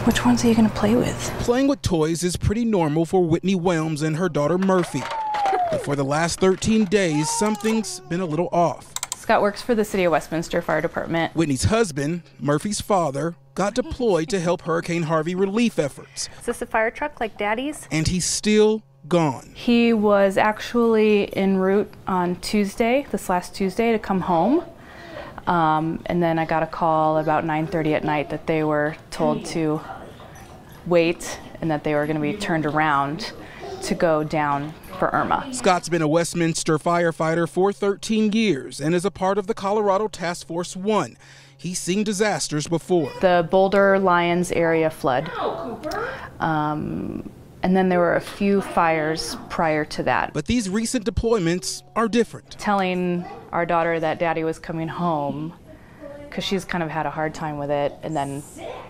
Which ones are you going to play with? Playing with toys is pretty normal for Whitney Whelms and her daughter Murphy. But for the last 13 days, something's been a little off. Scott works for the City of Westminster Fire Department. Whitney's husband, Murphy's father, got deployed to help Hurricane Harvey relief efforts. Is this a fire truck like Daddy's? And he's still gone. He was actually en route on Tuesday, this last Tuesday, to come home. And then I got a call about 9:30 at night that they were told to wait and that they were going to be turned around to go down for Irma. Scott's been a Westminster firefighter for 13 years and is a part of the Colorado Task Force 1. He's seen disasters before. The Boulder Lyons area flood. And then there were a few fires prior to that. But these recent deployments are different. Telling our daughter that Daddy was coming home, because she's kind of had a hard time with it, and then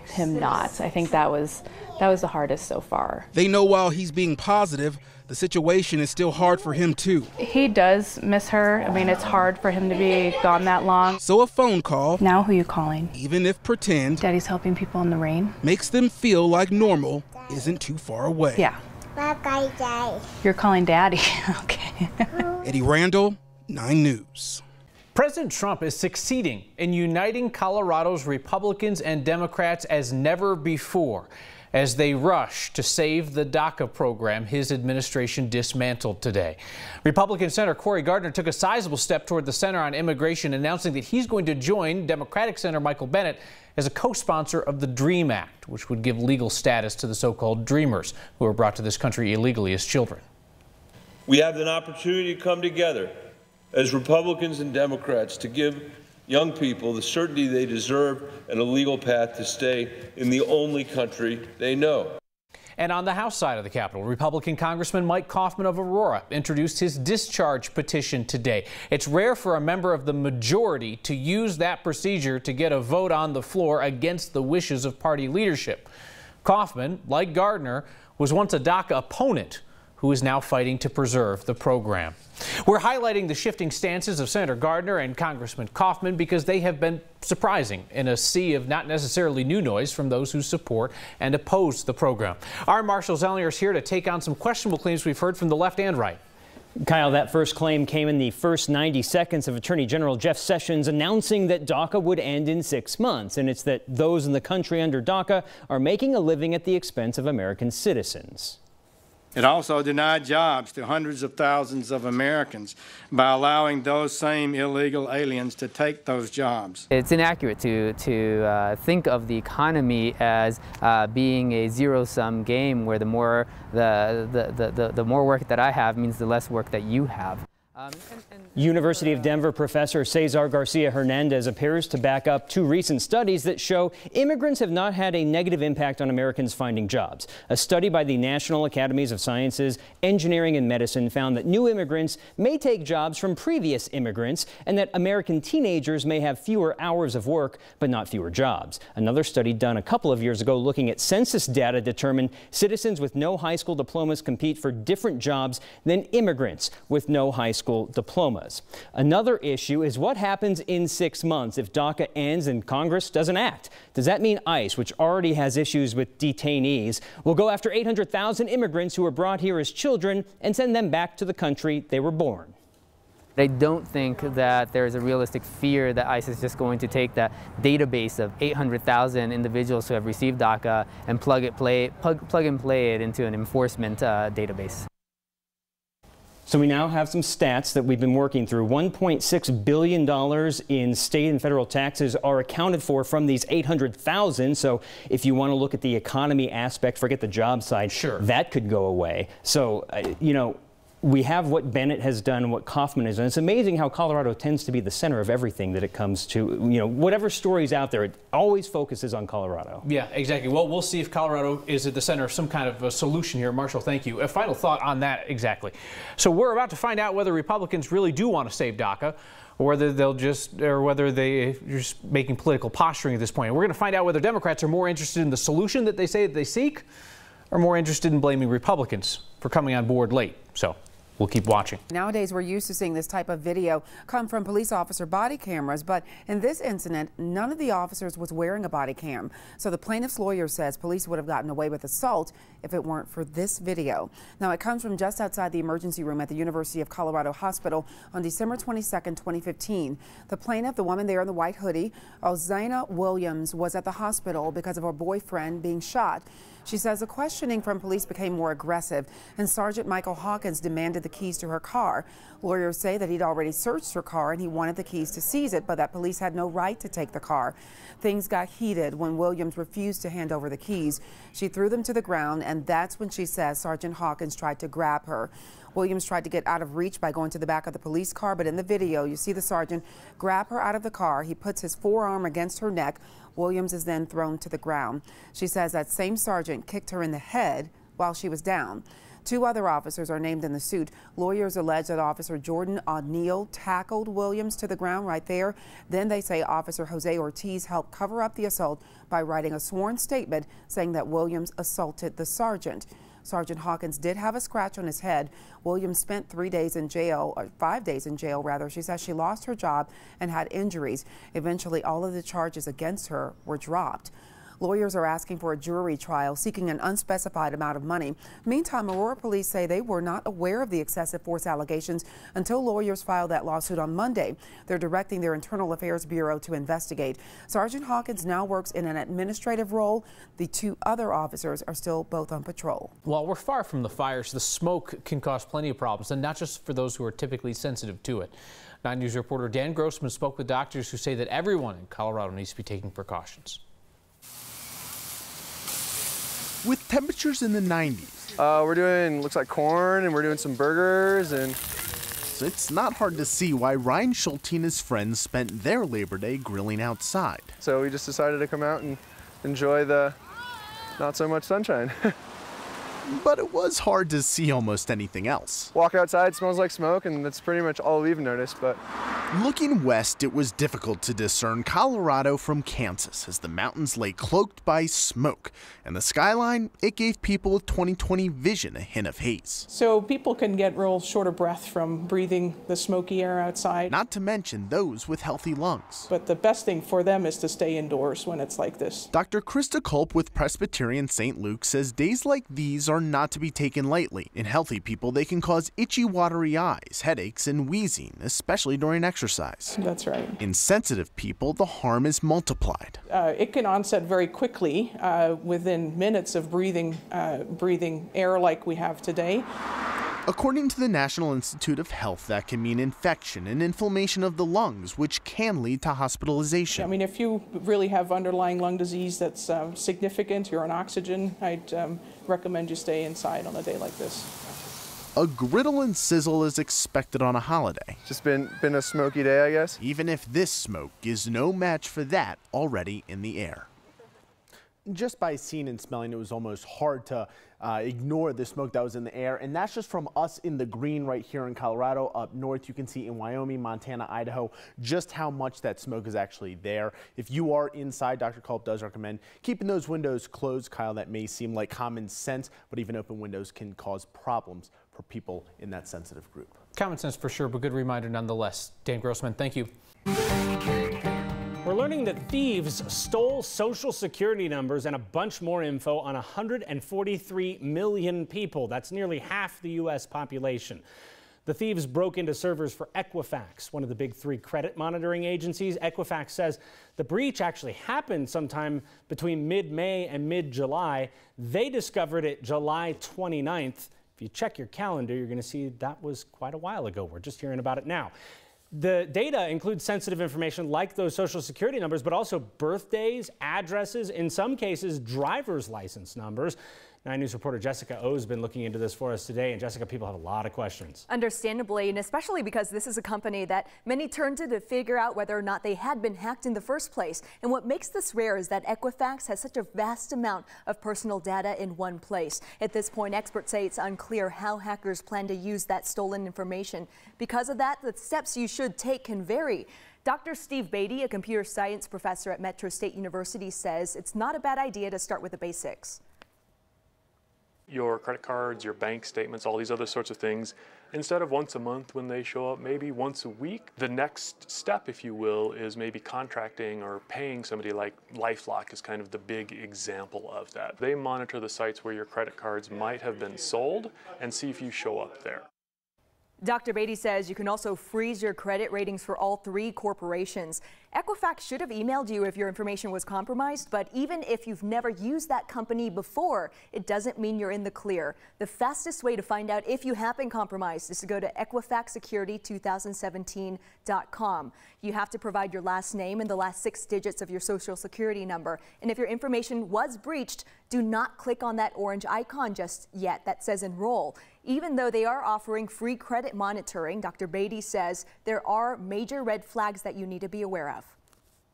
him not. I think that was the hardest so far. They know while he's being positive, the situation is still hard for him too. He does miss her. I mean, it's hard for him to be gone that long. So a phone call, now who are you calling? even if pretend, Daddy's helping people in the rain. makes them feel like normal isn't too far away. Yeah. You're calling Daddy. Okay. Eddie Randall, 9 News. President Trump is succeeding in uniting Colorado's Republicans and Democrats as never before as they rush to save the DACA program his administration dismantled today. Republican Senator Cory Gardner took a sizable step toward the Center on Immigration, announcing that he's going to join Democratic Senator Michael Bennet as a co-sponsor of the DREAM Act, which would give legal status to the so-called Dreamers who were brought to this country illegally as children. We have an opportunity to come together as Republicans and Democrats to give young people the certainty they deserve and a legal path to stay in the only country they know. And on the House side of the Capitol, Republican Congressman Mike Kaufman of Aurora introduced his discharge petition today. It's rare for a member of the majority to use that procedure to get a vote on the floor against the wishes of party leadership. Kaufman, like Gardner, was once a DACA opponent who is now fighting to preserve the program. We're highlighting the shifting stances of Senator Gardner and Congressman Kaufman because they have been surprising in a sea of not necessarily new noise from those who support and oppose the program. Our Marshall Zellinger is here to take on some questionable claims we've heard from the left and right. Kyle, that first claim came in the first 90 seconds of Attorney General Jeff Sessions announcing that DACA would end in 6 months. And it's that those in the country under DACA are making a living at the expense of American citizens. It also denied jobs to hundreds of thousands of Americans by allowing those same illegal aliens to take those jobs. It's inaccurate to think of the economy as being a zero-sum game where the more work that I have means the less work that you have. University of Denver professor Cesar Garcia Hernandez appears to back up 2 recent studies that show immigrants have not had a negative impact on Americans finding jobs. A study by the National Academies of Sciences, Engineering and Medicine found that new immigrants may take jobs from previous immigrants and that American teenagers may have fewer hours of work but not fewer jobs. Another study done a couple of years ago looking at census data determined citizens with no high school diplomas compete for different jobs than immigrants with no high school diplomas. Another issue is what happens in 6 months if DACA ends and Congress doesn't act. Does that mean ICE, which already has issues with detainees, will go after 800,000 immigrants who were brought here as children and send them back to the country they were born? I don't think that there's a realistic fear that ICE is just going to take that database of 800,000 individuals who have received DACA and plug and play it into an enforcement database. So we now have some stats that we've been working through. $1.6 billion in state and federal taxes are accounted for from these 800,000. So if you want to look at the economy aspect, forget the job side, sure, that could go away. So, you know, we have what Bennett has done, what Kaufman has done. It's amazing how Colorado tends to be the center of everything that it comes to, you know, whatever story's out there, it always focuses on Colorado. Yeah, exactly. Well, we'll see if Colorado is at the center of some kind of a solution here. Marshall, thank you. A final thought on that exactly. So we're about to find out whether Republicans really do want to save DACA or whether they're just making political posturing at this point. We're going to find out whether Democrats are more interested in the solution that they say that they seek or more interested in blaming Republicans for coming on board late. So We'll keep watching. Nowadays, we're used to seeing this type of video come from police officer body cameras, but in this incident, none of the officers was wearing a body cam. So the plaintiff's lawyer says police would have gotten away with assault if it weren't for this video. Now, it comes from just outside the emergency room at the University of Colorado Hospital on December 22nd, 2015. The plaintiff, the woman there in the white hoodie, Ozana Williams, was at the hospital because of her boyfriend being shot. She says the questioning from police became more aggressive, and Sergeant Michael Hawkins demanded the keys to her car. Lawyers say that he'd already searched her car and he wanted the keys to seize it, but that police had no right to take the car. Things got heated when Williams refused to hand over the keys. She threw them to the ground, and that's when she says Sergeant Hawkins tried to grab her. Williams tried to get out of reach by going to the back of the police car, but in the video, you see the sergeant grab her out of the car. He puts his forearm against her neck. Williams is then thrown to the ground. She says that same sergeant kicked her in the head while she was down. 2 other officers are named in the suit. Lawyers allege that Officer Jordan O'Neill tackled Williams to the ground right there. Then they say Officer Jose Ortiz helped cover up the assault by writing a sworn statement saying that Williams assaulted the sergeant. Sergeant Hawkins did have a scratch on his head. Williams spent 3 days in jail, or 5 days in jail rather. She says she lost her job and had injuries. Eventually, all of the charges against her were dropped. Lawyers are asking for a jury trial, seeking an unspecified amount of money. Meantime, Aurora police say they were not aware of the excessive force allegations until lawyers filed that lawsuit on Monday. They're directing their Internal Affairs Bureau to investigate. Sergeant Hawkins now works in an administrative role. The 2 other officers are still both on patrol. While we're far from the fires, the smoke can cause plenty of problems, and not just for those who are typically sensitive to it. 9 News reporter Dan Grossman spoke with doctors who say that everyone in Colorado needs to be taking precautions. With temperatures in the 90s. We're doing, looks like corn, and we're doing some burgers, and So it's not hard to see why Ryan Schulte and his friends spent their Labor Day grilling outside. so we just decided to come out and enjoy the not so much sunshine. But it was hard to see almost anything else. Walk outside, smells like smoke, and that's pretty much all we've noticed. But looking west, it was difficult to discern Colorado from Kansas as the mountains lay cloaked by smoke. And the skyline, it gave people with 20/20 vision a hint of haze. So people can get real short of breath from breathing the smoky air outside. Not to mention those with healthy lungs. But the best thing for them is to stay indoors when it's like this. Dr. Krista Culp with Presbyterian St. Luke says days like these are not to be taken lightly. In healthy people, they can cause itchy, watery eyes, headaches, and wheezing, especially during exercise. That's right. In sensitive people, the harm is multiplied. It can onset very quickly within minutes of breathing air like we have today. According to the National Institute of Health, that can mean infection and inflammation of the lungs, which can lead to hospitalization. I mean, if you really have underlying lung disease that's significant, you're on oxygen, I'd recommend you stay inside on a day like this. A griddle and sizzle is expected on a holiday. just been a smoky day, I guess. Even if this smoke is no match for that already in the air. Just by seeing and smelling, it was almost hard to ignore the smoke that was in the air. And that's just from us in the green right here in Colorado. Up north, you can see in Wyoming, Montana, Idaho, just how much that smoke is actually there. If you are inside, Dr. Culp does recommend keeping those windows closed. Kyle, that may seem like common sense, but even open windows can cause problems for people in that sensitive group. Common sense for sure, but good reminder nonetheless. Dan Grossman, thank you. We're learning that thieves stole Social Security numbers and a bunch more info on 143 million people. That's nearly half the U.S. population. The thieves broke into servers for Equifax, one of the big 3 credit monitoring agencies. Equifax says the breach actually happened sometime between mid-May and mid-July. They discovered it July 29th. If you check your calendar, you're going to see that was quite a while ago. We're just hearing about it now. The data includes sensitive information like those Social Security numbers, but also birthdays, addresses, in some cases, driver's license numbers. 9 News reporter Jessica O has been looking into this for us today. And Jessica, people have a lot of questions. Understandably, and especially because this is a company that many turn to figure out whether or not they had been hacked in the first place. And what makes this rare is that Equifax has such a vast amount of personal data in one place. At this point, experts say it's unclear how hackers plan to use that stolen information. Because of that, the steps you should take can vary. Dr. Steve Beatty, a computer science professor at Metro State University, says it's not a bad idea to start with the basics. Your credit cards, your bank statements, all these other sorts of things, instead of once a month when they show up, maybe once a week. The next step, if you will, is maybe contracting or paying somebody. Like LifeLock is kind of the big example of that. They monitor the sites where your credit cards might have been sold and see if you show up there. Dr. Beatty says you can also freeze your credit ratings for all 3 corporations. Equifax should have emailed you if your information was compromised, but even if you've never used that company before, it doesn't mean you're in the clear. The fastest way to find out if you have been compromised is to go to EquifaxSecurity2017.com. You have to provide your last name and the last 6 digits of your social security number. And if your information was breached, do not click on that orange icon just yet that says enroll. Even though they are offering free credit monitoring, Dr. Beatty says there are major red flags that you need to be aware of.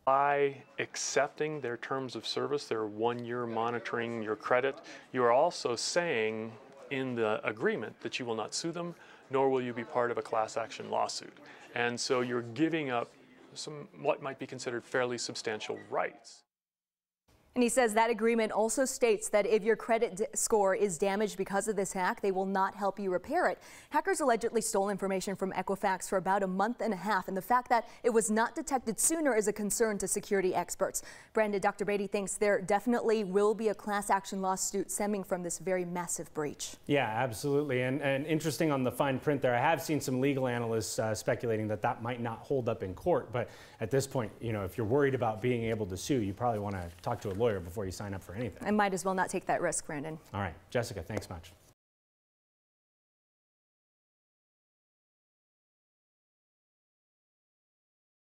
By accepting their terms of service, their 1-year monitoring your credit, you are also saying in the agreement that you will not sue them, nor will you be part of a class action lawsuit. And so you're giving up some what might be considered fairly substantial rights. And he says that agreement also states that if your credit score is damaged because of this hack, they will not help you repair it. Hackers allegedly stole information from Equifax for about a month and a half, and the fact that it was not detected sooner is a concern to security experts. Brandon, Dr. Beatty thinks there definitely will be a class action lawsuit stemming from this very massive breach. Yeah, absolutely. And interesting on the fine print there, I have seen some legal analysts speculating that that might not hold up in court. But at this point, you know, if you're worried about being able to sue, you probably want to talk to a lawyer before you sign up for anything. I might as well not take that risk, Brandon. All right, Jessica, thanks much.